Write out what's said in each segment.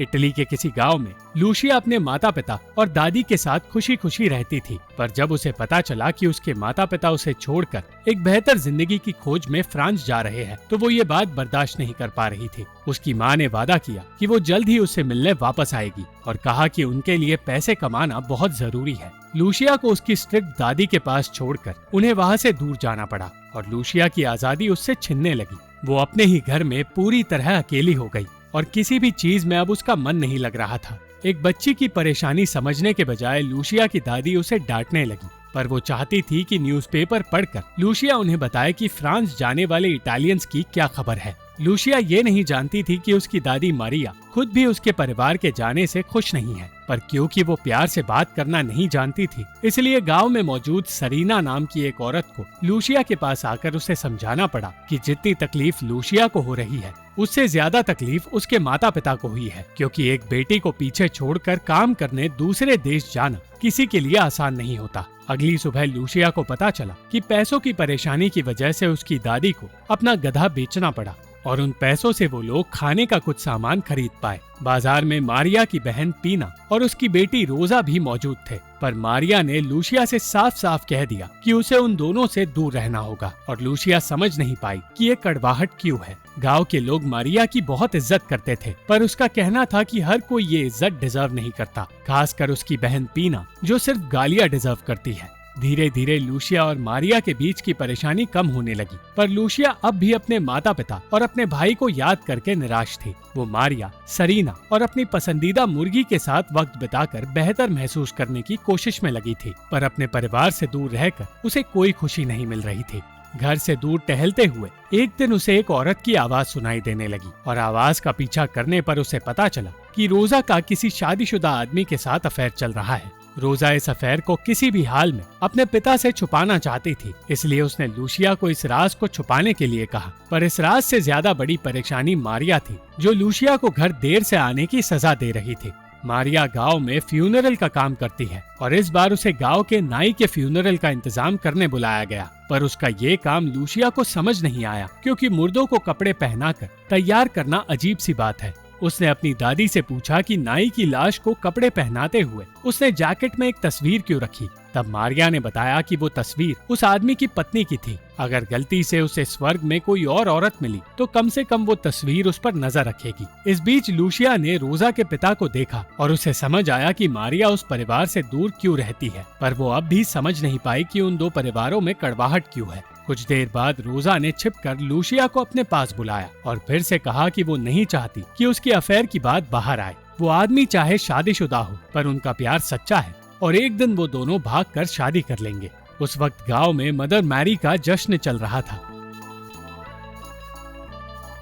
Italy के किसी गांव में लूशिया अपने माता पिता और दादी के साथ खुशी खुशी रहती थी, पर जब उसे पता चला कि उसके माता पिता उसे छोड़कर एक बेहतर जिंदगी की खोज में फ्रांस जा रहे हैं, तो वो ये बात बर्दाश्त नहीं कर पा रही थी। उसकी माँ ने वादा किया कि वो जल्द ही उससे मिलने वापस आएगी और कहा कि उनके लिए पैसे कमाना बहुत जरूरी है। लूशिया को उसकी स्ट्रिक्ट दादी के पास छोड़कर उन्हें वहाँ से दूर जाना पड़ा और लूशिया की आजादी उससे छिनने लगी। वो अपने ही घर में पूरी तरह अकेली हो गई और किसी भी चीज में अब उसका मन नहीं लग रहा था। एक बच्ची की परेशानी समझने के बजाय लूशिया की दादी उसे डांटने लगी, पर वो चाहती थी कि न्यूज़पेपर पढ़कर लूशिया उन्हें बताए कि फ्रांस जाने वाले इटालियंस की क्या खबर है। लूशिया ये नहीं जानती थी कि उसकी दादी मारिया खुद भी उसके परिवार के जाने से खुश नहीं है, पर क्योंकि वो प्यार से बात करना नहीं जानती थी, इसलिए गांव में मौजूद सरीना नाम की एक औरत को लूशिया के पास आकर उसे समझाना पड़ा कि जितनी तकलीफ लूशिया को हो रही है उससे ज्यादा तकलीफ उसके माता पिता को हुई है, क्योंकि एक बेटी को पीछे छोड़कर काम करने दूसरे देश जाना किसी के लिए आसान नहीं होता। अगली सुबह लूशिया को पता चला कि पैसों की परेशानी की वजह से उसकी दादी को अपना गधा बेचना पड़ा और उन पैसों से वो लोग खाने का कुछ सामान खरीद पाए। बाजार में मारिया की बहन पीना और उसकी बेटी रोजा भी मौजूद थे, पर मारिया ने लूशिया से साफ साफ कह दिया कि उसे उन दोनों से दूर रहना होगा और लूशिया समझ नहीं पाई कि ये कड़वाहट क्यों है। गांव के लोग मारिया की बहुत इज्जत करते थे, पर उसका कहना था कि हर कोई ये इज्जत डिजर्व नहीं करता, खासकर उसकी बहन पीना जो सिर्फ गालियां डिजर्व करती है। धीरे धीरे लूशिया और मारिया के बीच की परेशानी कम होने लगी, पर लूशिया अब भी अपने माता पिता और अपने भाई को याद करके निराश थी। वो मारिया, सरीना और अपनी पसंदीदा मुर्गी के साथ वक्त बिताकर बेहतर महसूस करने की कोशिश में लगी थी, पर अपने परिवार से दूर रहकर उसे कोई खुशी नहीं मिल रही थी। घर से दूर टहलते हुए एक दिन उसे एक औरत की आवाज सुनाई देने लगी और आवाज का पीछा करने पर उसे पता चला कि रोजा का किसी शादीशुदा आदमी के साथ अफेयर चल रहा है। रोजा इस अफेयर को किसी भी हाल में अपने पिता से छुपाना चाहती थी, इसलिए उसने लूशिया को इस राज को छुपाने के लिए कहा। पर इस राज से ज्यादा बड़ी परेशानी मारिया थी, जो लूशिया को घर देर से आने की सजा दे रही थी। मारिया गांव में फ्यूनरल का काम करती है और इस बार उसे गांव के नाई के फ्यूनरल का इंतजाम करने बुलाया गया, पर उसका ये काम लूशिया को समझ नहीं आया, क्योंकि मुर्दों को कपड़े पहनाकर तैयार करना अजीब सी बात है। उसने अपनी दादी से पूछा कि नाई की लाश को कपड़े पहनाते हुए उसने जैकेट में एक तस्वीर क्यों रखी। तब मारिया ने बताया कि वो तस्वीर उस आदमी की पत्नी की थी। अगर गलती से उसे स्वर्ग में कोई और औरत मिली तो कम से कम वो तस्वीर उस पर नजर रखेगी। इस बीच लूशिया ने रोजा के पिता को देखा और उसे समझ आया कि मारिया उस परिवार से दूर क्यों रहती है, पर वो अब भी समझ नहीं पाई कि उन दो परिवारों में कड़वाहट क्यों है। कुछ देर बाद रोजा ने छिपकर लूशिया को अपने पास बुलाया और फिर से कहा कि वो नहीं चाहती कि उसकी अफेयर की बात बाहर आए। वो आदमी चाहे शादीशुदा हो, पर उनका प्यार सच्चा है और एक दिन वो दोनों भागकर शादी कर लेंगे। उस वक्त गांव में मदर मैरी का जश्न चल रहा था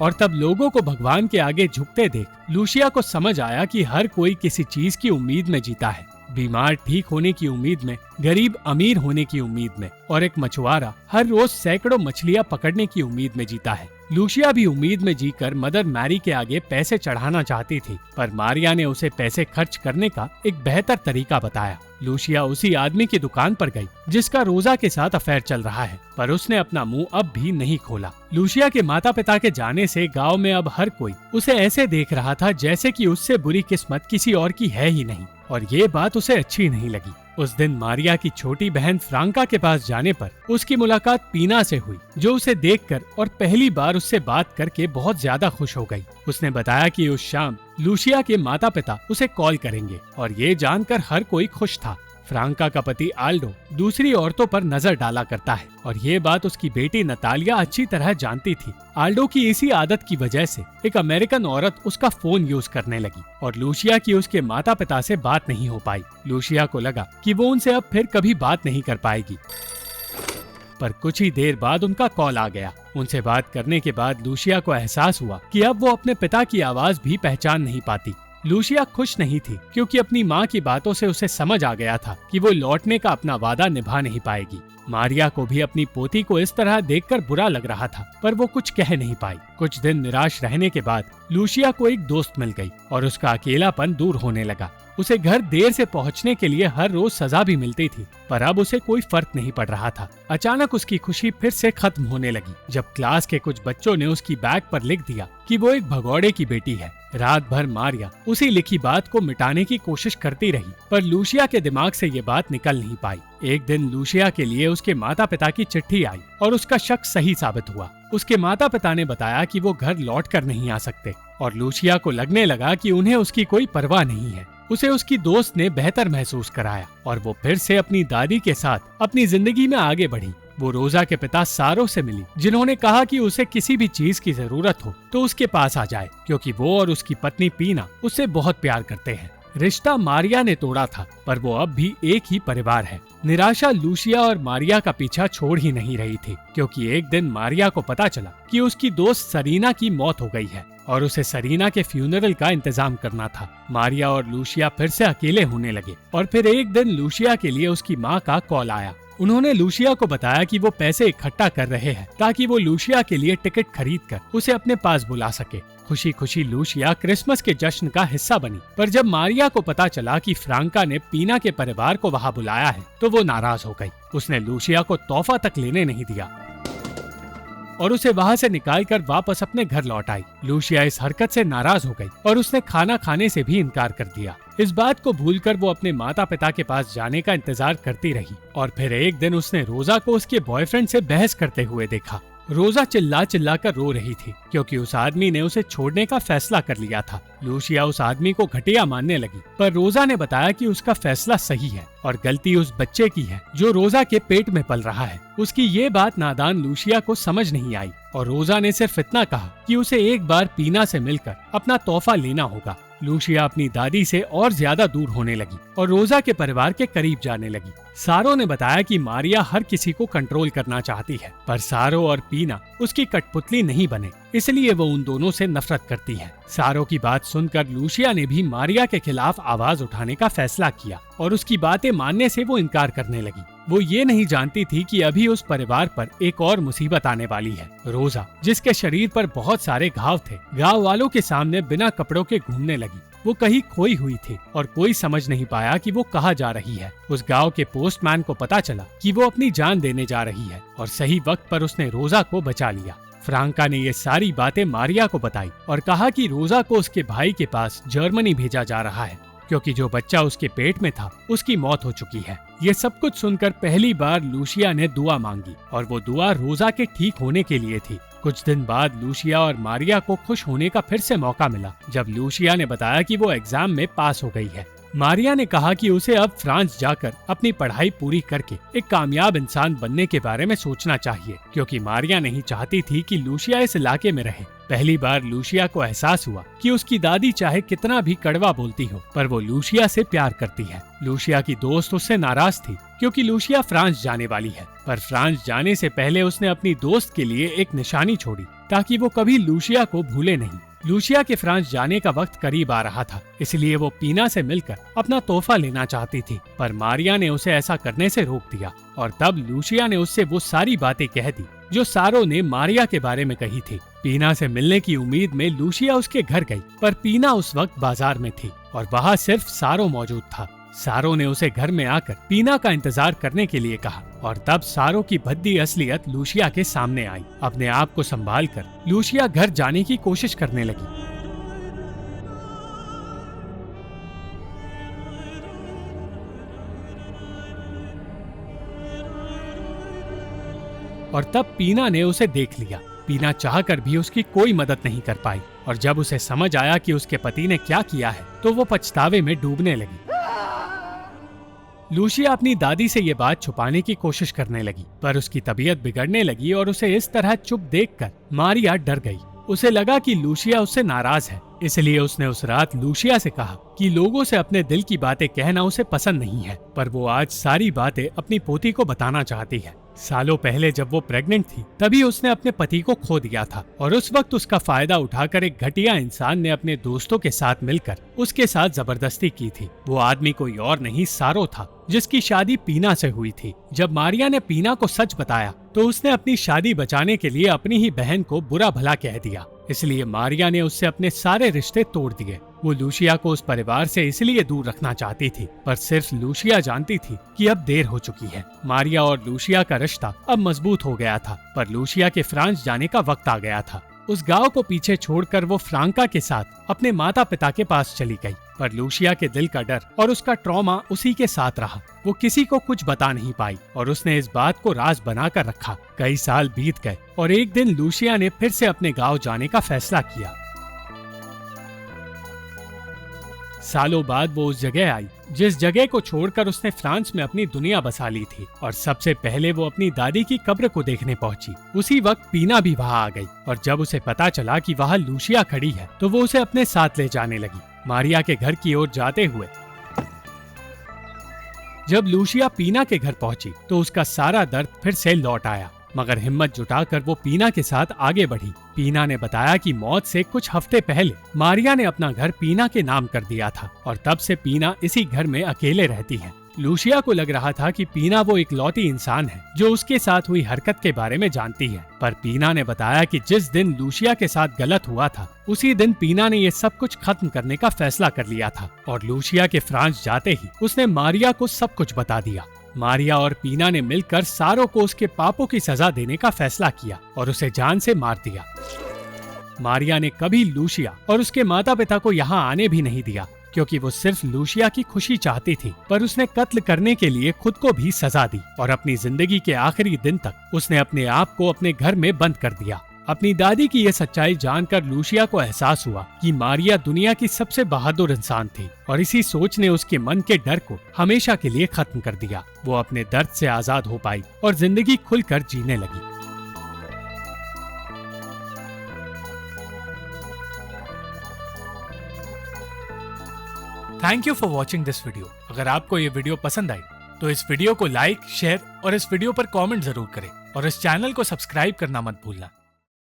और तब लोगों को भगवान के आगे झुकते देख लूशिया को समझ आया कि हर कोई किसी चीज की उम्मीद में जीता है। बीमार ठीक होने की उम्मीद में, गरीब अमीर होने की उम्मीद में और एक मछुआरा हर रोज सैकड़ों मछलियां पकड़ने की उम्मीद में जीता है। लूशिया भी उम्मीद में जीकर मदर मैरी के आगे पैसे चढ़ाना चाहती थी, पर मारिया ने उसे पैसे खर्च करने का एक बेहतर तरीका बताया। लूशिया उसी आदमी की दुकान पर गई जिसका रोजा के साथ अफेयर चल रहा है, पर उसने अपना मुंह अब भी नहीं खोला। लूशिया के माता पिता के जाने से गांव में अब हर कोई उसे ऐसे देख रहा था जैसे कि उससे बुरी किस्मत किसी और की है ही नहीं, और ये बात उसे अच्छी नहीं लगी। उस दिन मारिया की छोटी बहन फ्रांका के पास जाने पर उसकी मुलाकात पीना से हुई, जो उसे देखकर और पहली बार उससे बात करके बहुत ज्यादा खुश हो गई। उसने बताया कि उस शाम लूशिया के माता पिता उसे कॉल करेंगे और ये जानकर हर कोई खुश था। फ्रांका का पति आल्डो दूसरी औरतों पर नजर डाला करता है और ये बात उसकी बेटी नतालिया अच्छी तरह जानती थी। आल्डो की इसी आदत की वजह से एक अमेरिकन औरत उसका फोन यूज करने लगी और लूशिया की उसके माता पिता से बात नहीं हो पाई। लूशिया को लगा कि वो उनसे अब फिर कभी बात नहीं कर पाएगी, पर कुछ ही देर बाद उनका कॉल आ गया। उनसे बात करने के बाद लूशिया को एहसास हुआ कि अब वो अपने पिता की आवाज भी पहचान नहीं पाती। लूशिया खुश नहीं थी, क्योंकि अपनी माँ की बातों से उसे समझ आ गया था कि वो लौटने का अपना वादा निभा नहीं पाएगी। मारिया को भी अपनी पोती को इस तरह देखकर बुरा लग रहा था, पर वो कुछ कह नहीं पाई। कुछ दिन निराश रहने के बाद लूशिया को एक दोस्त मिल गई और उसका अकेलापन दूर होने लगा। उसे घर देर से पहुंचने के लिए हर रोज सजा भी मिलती थी, पर अब उसे कोई फर्क नहीं पड़ रहा था। अचानक उसकी खुशी फिर से खत्म होने लगी जब क्लास के कुछ बच्चों ने उसकी बैग पर लिख दिया कि वो एक भगौड़े की बेटी है। रात भर मारिया उसी लिखी बात को मिटाने की कोशिश करती रही, पर लूसिया के दिमाग से ये बात निकल नहीं पाई। एक दिन लूसिया के लिए उसके माता पिता की चिट्ठी आई और उसका शक सही साबित हुआ। उसके माता पिता ने बताया कि वो घर लौट कर नहीं आ सकते और लूसिया को लगने लगा कि उन्हें उसकी कोई परवाह नहीं है। उसे उसकी दोस्त ने बेहतर महसूस कराया और वो फिर से अपनी दादी के साथ अपनी जिंदगी में आगे बढ़ी। वो रोजा के पिता सारो से मिली, जिन्होंने कहा कि उसे किसी भी चीज की जरूरत हो तो उसके पास आ जाए, क्योंकि वो और उसकी पत्नी पीना उससे बहुत प्यार करते हैं। रिश्ता मारिया ने तोड़ा था, पर वो अब भी एक ही परिवार है। निराशा लूसिया और मारिया का पीछा छोड़ ही नहीं रही थी, क्योंकि एक दिन मारिया को पता चला कि उसकी दोस्त सरीना की मौत हो गई है और उसे सरीना के फ्यूनरल का इंतजाम करना था। मारिया और लूसिया फिर से अकेले होने लगे और फिर एक दिन लूसिया के लिए उसकी माँ का कॉल आया। उन्होंने लूसिया को बताया कि वो पैसे इकट्ठा कर रहे हैं ताकि वो लूसिया के लिए टिकट खरीद कर उसे अपने पास बुला सके। खुशी खुशी लूसिया क्रिसमस के जश्न का हिस्सा बनी, पर जब मारिया को पता चला कि फ्रांका ने पीना के परिवार को वहाँ बुलाया है तो वो नाराज हो गई। उसने लूसिया को तोहफा तक लेने नहीं दिया और उसे वहाँ से निकालकर वापस अपने घर लौट आई। लूसिया इस हरकत से नाराज हो गई और उसने खाना खाने से भी इनकार कर दिया। इस बात को भूलकर वो अपने माता पिता के पास जाने का इंतजार करती रही और फिर एक दिन उसने रोजा को उसके बॉयफ्रेंड से बहस करते हुए देखा। रोजा चिल्ला चिल्ला कर रो रही थी क्योंकि उस आदमी ने उसे छोड़ने का फैसला कर लिया था। लूसिया उस आदमी को घटिया मानने लगी, पर रोजा ने बताया कि उसका फैसला सही है और गलती उस बच्चे की है जो रोजा के पेट में पल रहा है। उसकी ये बात नादान लूसिया को समझ नहीं आई और रोजा ने सिर्फ इतना कहा कि उसे एक बार पीना से मिलकर अपना तोहफा लेना होगा। लूसिया अपनी दादी से और ज्यादा दूर होने लगी और रोजा के परिवार के करीब जाने लगी। सारो ने बताया कि मारिया हर किसी को कंट्रोल करना चाहती है, पर सारो और पीना उसकी कठपुतली नहीं बने, इसलिए वो उन दोनों से नफरत करती है। सारो की बात सुनकर लूसिया ने भी मारिया के खिलाफ आवाज उठाने का फैसला किया और उसकी बातें मानने से वो इनकार करने लगी। वो ये नहीं जानती थी कि अभी उस परिवार पर एक और मुसीबत आने वाली है। रोजा, जिसके शरीर पर बहुत सारे घाव थे, गांव वालों के सामने बिना कपड़ों के घूमने लगी। वो कहीं खोई हुई थी और कोई समझ नहीं पाया कि वो कहाँ जा रही है। उस गांव के पोस्टमैन को पता चला कि वो अपनी जान देने जा रही है और सही वक्त पर उसने रोजा को बचा लिया। फ्रांका ने ये सारी बातें मारिया को बताई और कहा कि रोजा को उसके भाई के पास जर्मनी भेजा जा रहा है, क्योंकि जो बच्चा उसके पेट में था उसकी मौत हो चुकी है। ये सब कुछ सुनकर पहली बार लूसिया ने दुआ मांगी और वो दुआ रोजा के ठीक होने के लिए थी। कुछ दिन बाद लूसिया और मारिया को खुश होने का फिर से मौका मिला जब लूसिया ने बताया कि वो एग्जाम में पास हो गई है। मारिया ने कहा कि उसे अब फ्रांस जाकर अपनी पढ़ाई पूरी करके एक कामयाब इंसान बनने के बारे में सोचना चाहिए, क्योंकि मारिया नहीं चाहती थी कि लूसिया इस इलाके में रहे। पहली बार लूसिया को एहसास हुआ कि उसकी दादी चाहे कितना भी कड़वा बोलती हो, पर वो लूसिया से प्यार करती है। लूसिया की दोस्त उससे नाराज थी क्योंकि लूसिया फ्रांस जाने वाली है, पर फ्रांस जाने से पहले उसने अपनी दोस्त के लिए एक निशानी छोड़ी ताकि वो कभी लूसिया को भूले नहीं। लूसिया के फ्रांस जाने का वक्त करीब आ रहा था, इसलिए वो पीना से मिलकर अपना तोहफा लेना चाहती थी, पर मारिया ने उसे ऐसा करने से रोक दिया और तब लूसिया ने उससे वो सारी बातें कह दी जो सारो ने मारिया के बारे में कही थी। पीना से मिलने की उम्मीद में लूसिया उसके घर गई, पर पीना उस वक्त बाजार में थी और वहाँ सिर्फ सारो मौजूद था। सारो ने उसे घर में आकर पीना का इंतजार करने के लिए कहा और तब सारो की भद्दी असलियत लूसिया के सामने आई। अपने आप को संभालकर लूसिया घर जाने की कोशिश करने लगी। और तब पीना ने उसे देख लिया। पीना चाहकर भी उसकी कोई मदद नहीं कर पाई और जब उसे समझ आया कि उसके पति ने क्या किया है तो वो पछतावे में डूबने लगी। लूसिया अपनी दादी से ये बात छुपाने की कोशिश करने लगी, पर उसकी तबीयत बिगड़ने लगी और उसे इस तरह चुप देखकर मारिया डर गई। उसे लगा कि लूसिया उससे नाराज है, इसलिए उसने उस रात लूसिया से कहा कि लोगों से अपने दिल की बातें कहना उसे पसंद नहीं है, पर वो आज सारी बातें अपनी पोती को बताना चाहती है। सालों पहले जब वो प्रेग्नेंट थी तभी उसने अपने पति को खो दिया था और उस वक्त उसका फायदा उठाकर एक घटिया इंसान ने अपने दोस्तों के साथ मिलकर उसके साथ जबरदस्ती की थी। वो आदमी कोई और नहीं सारो था, जिसकी शादी पीना से हुई थी। जब मारिया ने पीना को सच बताया तो उसने अपनी शादी बचाने के लिए अपनी ही बहन को बुरा भला कह दिया, इसलिए मारिया ने उससे अपने सारे रिश्ते तोड़ दिए। वो लूसिया को उस परिवार से इसलिए दूर रखना चाहती थी, पर सिर्फ लूसिया जानती थी कि अब देर हो चुकी है। मारिया और लूसिया का रिश्ता अब मजबूत हो गया था, पर लूसिया के फ्रांस जाने का वक्त आ गया था। उस गांव को पीछे छोड़कर वो फ्रांका के साथ अपने माता पिता के पास चली गई, पर लूसिया के दिल का डर और उसका ट्रॉमा उसी के साथ रहा। वो किसी को कुछ बता नहीं पाई और उसने इस बात को राज बनाकर रखा। कई साल बीत गए और एक दिन लूसिया ने फिर से अपने गांव जाने का फैसला किया। सालों बाद वो उस जगह आई जिस जगह को छोड़कर उसने फ्रांस में अपनी दुनिया बसा ली थी, और सबसे पहले वो अपनी दादी की कब्र को देखने पहुंची। उसी वक्त पीना भी वहां आ गई, और जब उसे पता चला कि वहां लूसिया खड़ी है तो वो उसे अपने साथ ले जाने लगी। मारिया के घर की ओर जाते हुए जब लूसिया पीना के घर पहुंची तो उसका सारा दर्द फिर से लौट आया, मगर हिम्मत जुटाकर वो पीना के साथ आगे बढ़ी। पीना ने बताया कि मौत से कुछ हफ्ते पहले मारिया ने अपना घर पीना के नाम कर दिया था, और तब से पीना इसी घर में अकेले रहती है। लूसिया को लग रहा था कि पीना वो इकलौती इंसान है जो उसके साथ हुई हरकत के बारे में जानती है, पर पीना ने बताया कि जिस दिन लूसिया के साथ गलत हुआ था उसी दिन पीना ने ये सब कुछ खत्म करने का फैसला कर लिया था, और लूसिया के फ्रांस जाते ही उसने मारिया को सब कुछ बता दिया। मारिया और पीना ने मिलकर सारों को उसके पापों की सजा देने का फैसला किया और उसे जान से मार दिया। मारिया ने कभी लूसिया और उसके माता पिता को यहाँ आने भी नहीं दिया, क्योंकि वो सिर्फ लूसिया की खुशी चाहती थी, पर उसने कत्ल करने के लिए खुद को भी सजा दी और अपनी जिंदगी के आखिरी दिन तक उसने अपने आप को अपने घर में बंद कर दिया। अपनी दादी की यह सच्चाई जानकर लूसिया को एहसास हुआ कि मारिया दुनिया की सबसे बहादुर इंसान थी, और इसी सोच ने उसके मन के डर को हमेशा के लिए खत्म कर दिया। वो अपने दर्द से आजाद हो पाई और जिंदगी खुलकर जीने लगी। Thank you for watching this video. अगर आपको ये वीडियो पसंद आई तो इस वीडियो को लाइक, शेयर और इस वीडियो पर कमेंट जरूर करें, और इस चैनल को सब्सक्राइब करना मत भूलना।